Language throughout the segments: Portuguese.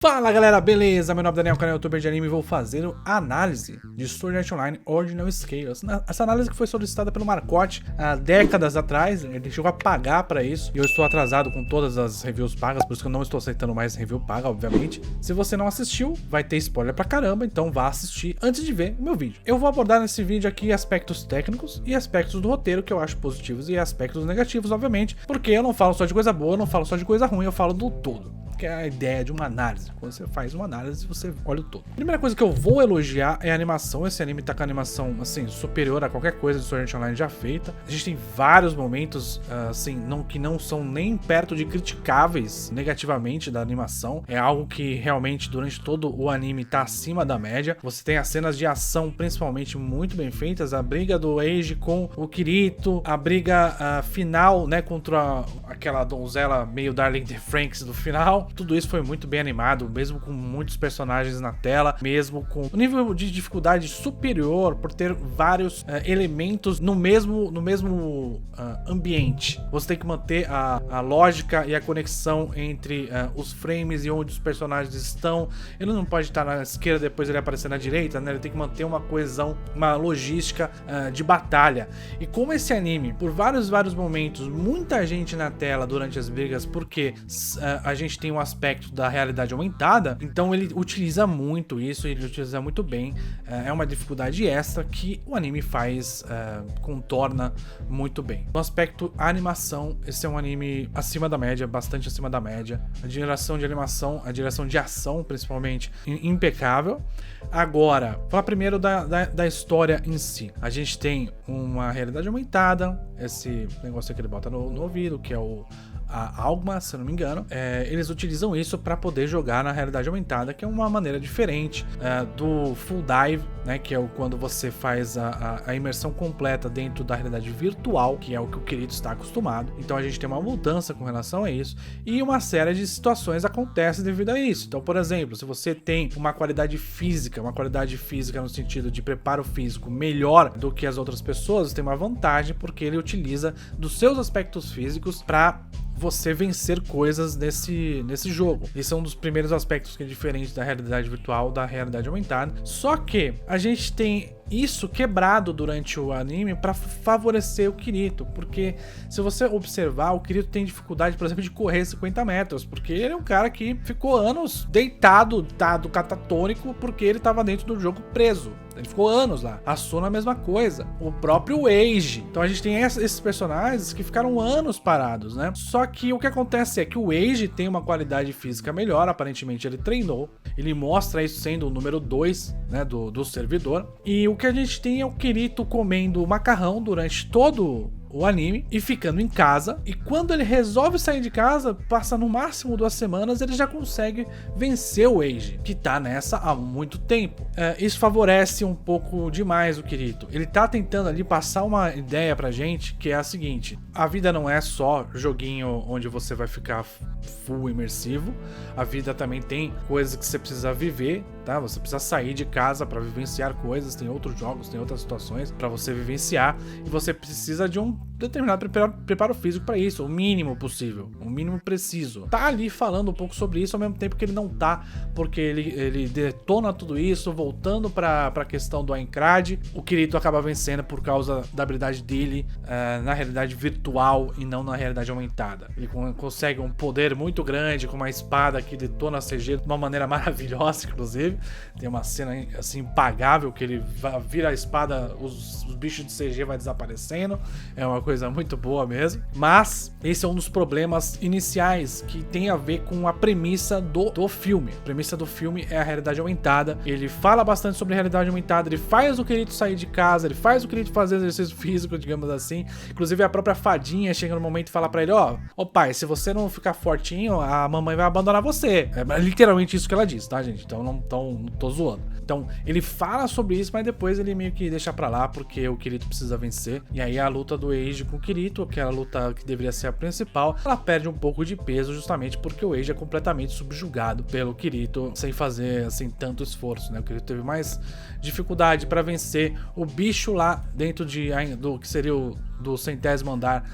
Fala galera, beleza? Meu nome é Daniel, canal youtuber de anime e vou fazer a análise de Sword Art Online Ordinal Scale. Essa análise que foi solicitada pelo Marcote há décadas atrás, ele chegou a pagar pra isso e eu estou atrasado com todas as reviews pagas, por isso que eu não estou aceitando mais review paga, obviamente. Se você não assistiu, vai ter spoiler pra caramba, então vá assistir antes de ver o meu vídeo. Eu vou abordar nesse vídeo aqui aspectos técnicos e aspectos do roteiro que eu acho positivos e aspectos negativos, obviamente, porque eu não falo só de coisa boa, eu não falo só de coisa ruim, eu falo do todo. Que é a ideia de uma análise. Quando você faz uma análise, você olha o todo. A primeira coisa que eu vou elogiar é a animação. Esse anime tá com a animação, assim, superior a qualquer coisa de Sword Art Online já feita. A gente tem vários momentos, assim, que não são nem perto de criticáveis negativamente da animação. É algo que realmente, durante todo o anime, tá acima da média. Você tem as cenas de ação, principalmente, muito bem feitas. A briga do Eiji com o Kirito. A briga final, né, contra aquela donzela meio Darling the Franxx do final. Tudo isso foi muito bem animado, mesmo com muitos personagens na tela, mesmo com um nível de dificuldade superior por ter vários elementos no mesmo ambiente. Você tem que manter a lógica e a conexão entre os frames e onde os personagens estão. Ele não pode estar na esquerda depois ele aparecer na direita, né? Ele tem que manter uma coesão, uma logística de batalha. E como esse anime, por vários momentos, muita gente na tela durante as brigas, porque a gente tem um aspecto da realidade aumentada, então ele utiliza muito isso, ele utiliza muito bem. É uma dificuldade extra que o anime contorna muito bem. No aspecto animação, esse é um anime acima da média, bastante acima da média. A direção de animação, a direção de ação principalmente, impecável. Agora, falar primeiro da história em si. A gente tem uma realidade aumentada, esse negócio que ele bota no ouvido, que é a Algma, se eu não me engano. Eles utilizam isso para poder jogar na realidade aumentada, que é uma maneira diferente do Full Dive, né, que é quando você faz a imersão completa dentro da realidade virtual, que é o que o Kirito está acostumado. Então a gente tem uma mudança com relação a isso, e uma série de situações acontecem devido a isso. Então, por exemplo, se você tem uma qualidade física no sentido de preparo físico melhor do que as outras pessoas, você tem uma vantagem, porque ele utiliza dos seus aspectos físicos para você vencer coisas nesse jogo. Esse é um dos primeiros aspectos que é diferente da realidade virtual da realidade aumentada. Só que a gente tem isso quebrado durante o anime para favorecer o Kirito, porque se você observar, o Kirito tem dificuldade, por exemplo, de correr 50 metros, porque ele é um cara que ficou anos deitado, catatônico, porque ele estava dentro do jogo preso. Ele ficou anos lá. A Suna a mesma coisa. O próprio Eiji. Então a gente tem esses personagens que ficaram anos parados, né? Só que o que acontece é que o Eiji tem uma qualidade física melhor. Aparentemente ele treinou. Ele mostra isso sendo o número 2, né, do servidor. E o que a gente tem é o Kirito comendo macarrão durante todo o anime e ficando em casa, e quando ele resolve sair de casa, passa no máximo 2 semanas, ele já consegue vencer o Eiji, que tá nessa há muito tempo. Isso favorece um pouco demais o Kirito. Ele tá tentando ali passar uma ideia pra gente, que é a seguinte: a vida não é só joguinho onde você vai ficar full imersivo, a vida também tem coisas que você precisa viver, tá? Você precisa sair de casa para vivenciar coisas, tem outros jogos, tem outras situações para você vivenciar, e você precisa de um determinado preparo físico para isso, o mínimo possível, o mínimo preciso. Tá ali falando um pouco sobre isso ao mesmo tempo que ele não tá, porque ele detona tudo isso, voltando para a questão do Aincrad. O Kirito acaba vencendo por causa da habilidade dele na realidade virtual e não na realidade aumentada. Ele consegue um poder muito grande com uma espada que detona a CG de uma maneira maravilhosa, inclusive. Tem uma cena assim impagável que ele vira a espada, os bichos de CG vai desaparecendo. É uma coisa muito boa mesmo. Mas esse é um dos problemas iniciais que tem a ver com a premissa do filme. A premissa do filme é a realidade aumentada. Ele fala bastante sobre a realidade aumentada, ele faz o Kirito sair de casa, ele faz o Kirito fazer exercício físico, digamos assim. Inclusive a própria fadinha chega no momento e fala pra ele: ó pai, se você não ficar fortinho, a mamãe vai abandonar você. É literalmente isso que ela diz, tá, gente? Então não tô zoando. Então ele fala sobre isso, mas depois ele meio que deixa pra lá, porque o Kirito precisa vencer. E aí a luta do Eiji com o Kirito, aquela luta que deveria ser a principal, ela perde um pouco de peso justamente porque o Eiji é completamente subjugado pelo Kirito, sem fazer assim tanto esforço, né? O Kirito teve mais dificuldade para vencer o bicho lá dentro do que seria do 100º andar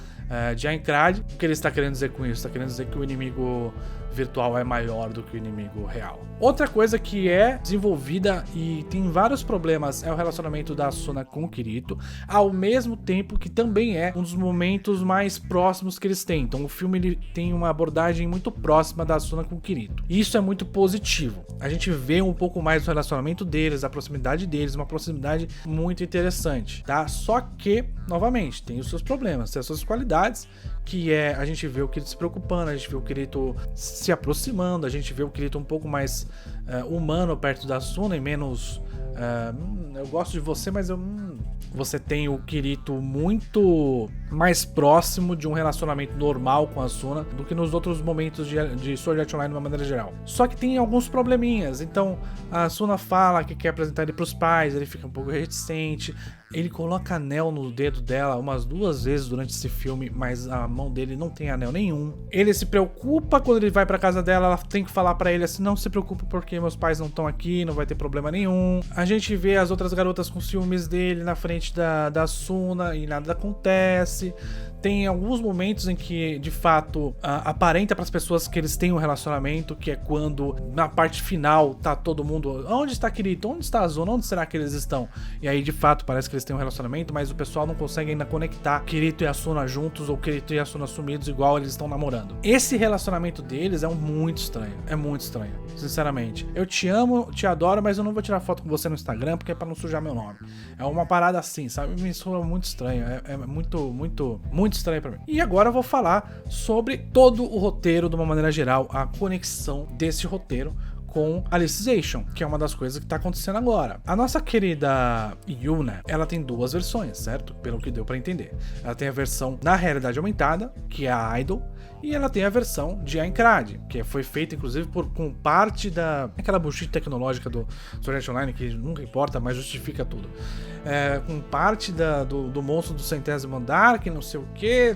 de Aincrad. O que ele está querendo dizer com isso? Está querendo dizer que o inimigo virtual é maior do que o inimigo real. Outra coisa que é desenvolvida e tem vários problemas é o relacionamento da Asuna com o Kirito, ao mesmo tempo que também é um dos momentos mais próximos que eles têm. Então o filme ele tem uma abordagem muito próxima da Asuna com o Kirito. E isso é muito positivo. A gente vê um pouco mais do relacionamento deles, a proximidade deles, uma proximidade muito interessante, tá? Só que, novamente, tem os seus problemas, tem as suas qualidades, que é a gente vê o Kirito se preocupando, a gente vê o Kirito se aproximando, a gente vê o Kirito um pouco mais humano perto da Asuna e menos eu gosto de você, mas você tem o Kirito muito mais próximo de um relacionamento normal com a Asuna do que nos outros momentos de Sword Art Online de uma maneira geral. Só que tem alguns probleminhas, então a Asuna fala que quer apresentar ele pros pais, ele fica um pouco reticente, ele coloca anel no dedo dela umas 2 vezes durante esse filme, mas a mão dele não tem anel nenhum. Ele se preocupa quando ele vai pra casa dela, ela tem que falar pra ele assim, não se preocupe porque meus pais não estão aqui, não vai ter problema nenhum. A gente vê as outras garotas com ciúmes dele na frente da Asuna e nada acontece. Tem alguns momentos em que, de fato, aparenta para as pessoas que eles têm um relacionamento, que é quando, na parte final, tá todo mundo... Onde está Kirito? Onde está a Asuna? Onde será que eles estão? E aí, de fato, parece que eles têm um relacionamento, mas o pessoal não consegue ainda conectar Kirito e Asuna juntos, ou Kirito e Asuna sumidos, igual eles estão namorando. Esse relacionamento deles é muito estranho. É muito estranho, sinceramente. Eu te amo, te adoro, mas eu não vou tirar foto com você no Instagram, porque é para não sujar meu nome. É uma parada assim, sabe? Me soa muito estranho. É muito estranho pra mim. E agora eu vou falar sobre todo o roteiro de uma maneira geral, a conexão desse roteiro com Alicization, que é uma das coisas que tá acontecendo agora. A nossa querida Yuna, ela tem 2 versões, certo? Pelo que deu pra entender. Ela tem a versão na realidade aumentada, que é a Idol, e ela tem a versão de Aincrad, que foi feita inclusive com parte daquela bullshit tecnológica do Sword Art Online, que nunca importa, mas justifica tudo. Com parte do monstro do 100º andar, que não sei o que,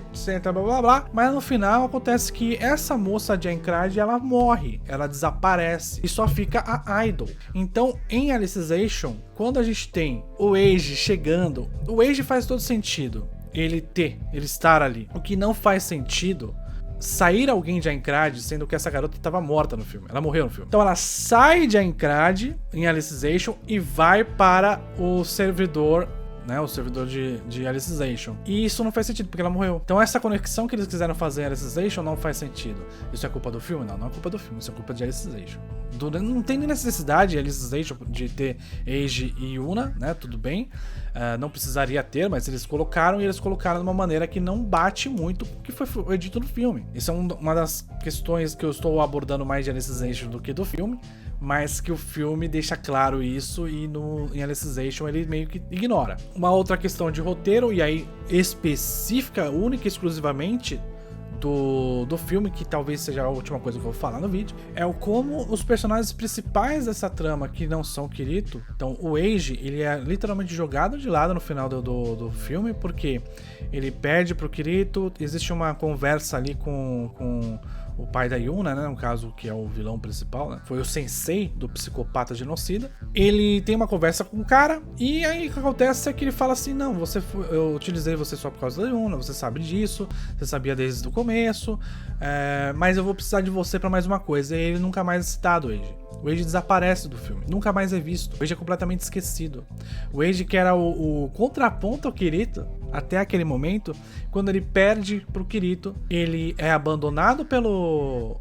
blá blá blá, mas no final acontece que essa moça de Aincrad, ela morre, ela desaparece e só fica a Idol. Então, em Alicization, quando a gente tem o Eiji chegando, o Eiji faz todo sentido ele estar ali. O que não faz sentido sair alguém de Aincrad, sendo que essa garota estava morta no filme. Ela morreu no filme. Então ela sai de Aincrad em Alicization e vai para o servidor, né, o servidor de Alicization. E isso não faz sentido, porque ela morreu. Então essa conexão que eles quiseram fazer em Alicization não faz sentido. Isso é culpa do filme? Não, não é culpa do filme, isso é culpa de Alicization. Não tem nem necessidade de Alicization de ter Eiji e Yuna, né, tudo bem. Não precisaria ter, mas eles colocaram de uma maneira que não bate muito com o que foi dito no filme. Isso é uma das questões que eu estou abordando mais de Alicization do que do filme, mas que o filme deixa claro isso e em Alicization ele meio que ignora. Uma outra questão de roteiro, e aí específica, única e exclusivamente do filme, que talvez seja a última coisa que eu vou falar no vídeo, é o como os personagens principais dessa trama, que não são Kirito, então o Eiji, ele é literalmente jogado de lado no final do filme, porque ele perde pro Kirito, existe uma conversa ali com o pai da Yuna, né, no caso, que é o vilão principal, né, foi o sensei do psicopata genocida. Ele tem uma conversa com o cara, e aí o que acontece é que ele fala assim, não, eu utilizei você só por causa da Yuna, você sabe disso, você sabia desde o começo, mas eu vou precisar de você pra mais uma coisa. E ele nunca mais é citado, o Eiji. O Eiji desaparece do filme, nunca mais é visto. O Eiji é completamente esquecido. O Eiji, que era o contraponto ao Kirito, até aquele momento, quando ele perde pro Kirito, ele é abandonado pelo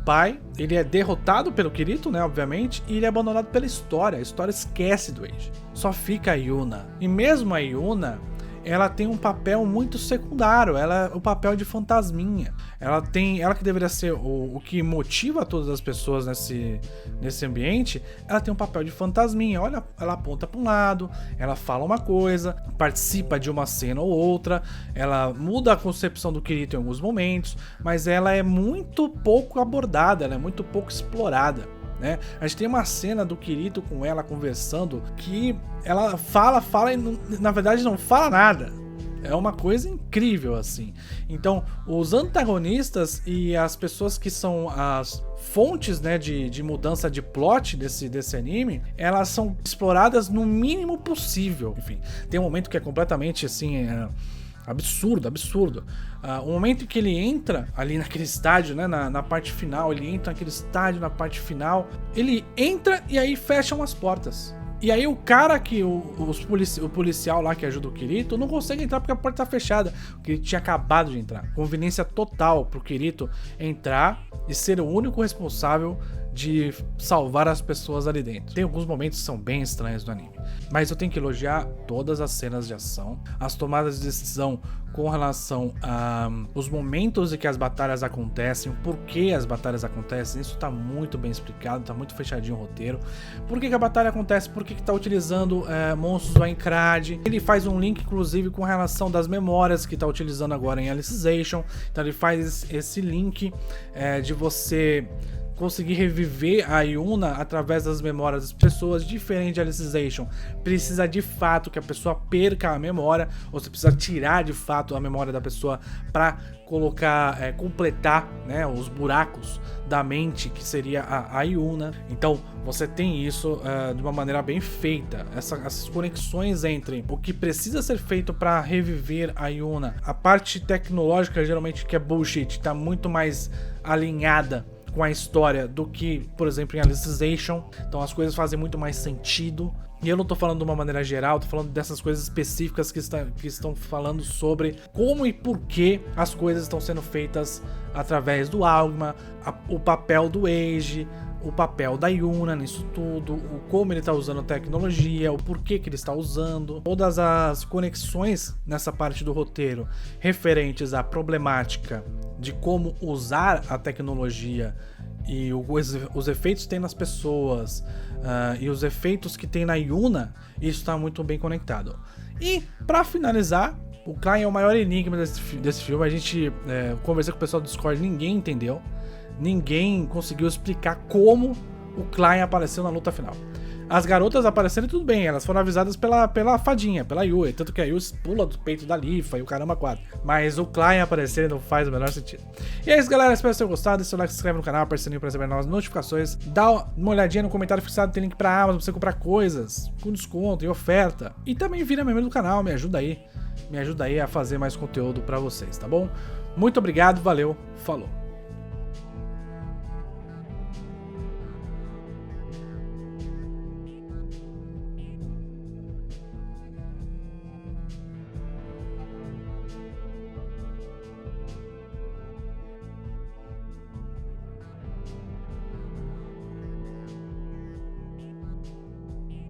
pai, ele é derrotado pelo Kirito, né, obviamente, e ele é abandonado pela história. A história esquece do Eiji. Só fica a Yuna. E mesmo a Yuna, ela tem um papel muito secundário, ela é o papel de fantasminha. Ela que deveria ser o que motiva todas as pessoas nesse ambiente, ela tem um papel de fantasminha. Olha, ela aponta para um lado, ela fala uma coisa, participa de uma cena ou outra, ela muda a concepção do Kirito em alguns momentos, mas ela é muito pouco abordada, ela é muito pouco explorada, né? A gente tem uma cena do Kirito com ela conversando que ela fala e na verdade não fala nada. É uma coisa incrível, assim. Então, os antagonistas e as pessoas que são as fontes, né, de mudança de plot desse anime, elas são exploradas no mínimo possível. Enfim, tem um momento que é completamente assim... Absurdo, absurdo. O momento em que ele entra ali naquele estádio, né, na parte final, ele entra naquele estádio na parte final, ele entra e aí fecham as portas. E aí o cara que, o policial lá que ajuda o Kirito, não consegue entrar porque a porta tá fechada, porque ele tinha acabado de entrar. Conveniência total pro Kirito entrar e ser o único responsável de salvar as pessoas ali dentro. Tem alguns momentos que são bem estranhos no anime, mas eu tenho que elogiar todas as cenas de ação, as tomadas de decisão com relação a os momentos em que as batalhas acontecem, o porquê as batalhas acontecem. Isso tá muito bem explicado, tá muito fechadinho o roteiro. Por que a batalha acontece, por que tá utilizando monstros do Aincrad. Ele faz um link inclusive com relação das memórias que tá utilizando agora em Alicization, então ele faz esse link de você conseguir reviver a Yuna através das memórias das pessoas, diferente de Alicization. Precisa de fato que a pessoa perca a memória, ou você precisa tirar de fato a memória da pessoa para colocar, completar, né, os buracos da mente, que seria a Yuna. Então você tem isso de uma maneira bem feita, essas conexões entre o que precisa ser feito para reviver a Yuna. A parte tecnológica, geralmente, que é bullshit, tá muito mais alinhada com a história do que, por exemplo, em Alicization. Então as coisas fazem muito mais sentido. E eu não tô falando de uma maneira geral, tô falando dessas coisas específicas que estão falando sobre como e por que as coisas estão sendo feitas através do Algma, o papel do Eiji, o papel da Yuna nisso tudo, o como ele está usando a tecnologia, o porquê que ele está usando, todas as conexões nessa parte do roteiro referentes à problemática de como usar a tecnologia e os efeitos que tem nas pessoas e os efeitos que tem na Yuna, isso está muito bem conectado. E para finalizar, o Klein é o maior enigma desse filme. A gente conversou com o pessoal do Discord, ninguém entendeu. Ninguém conseguiu explicar como o Klein apareceu na luta final. As garotas apareceram e tudo bem, elas foram avisadas pela fadinha, pela Yui, tanto que a Yui pula do peito da Lifa e o caramba 4. Mas o Klein aparecer não faz o menor sentido. E é isso, galera, espero que vocês tenham gostado. Deixa o like, se inscreve no canal, aperta o sininho pra receber novas notificações. Dá uma olhadinha no comentário fixado, tem link pra Amazon pra você comprar coisas com desconto e oferta. E também vira membro do canal, me ajuda aí a fazer mais conteúdo pra vocês, tá bom? Muito obrigado, valeu, falou!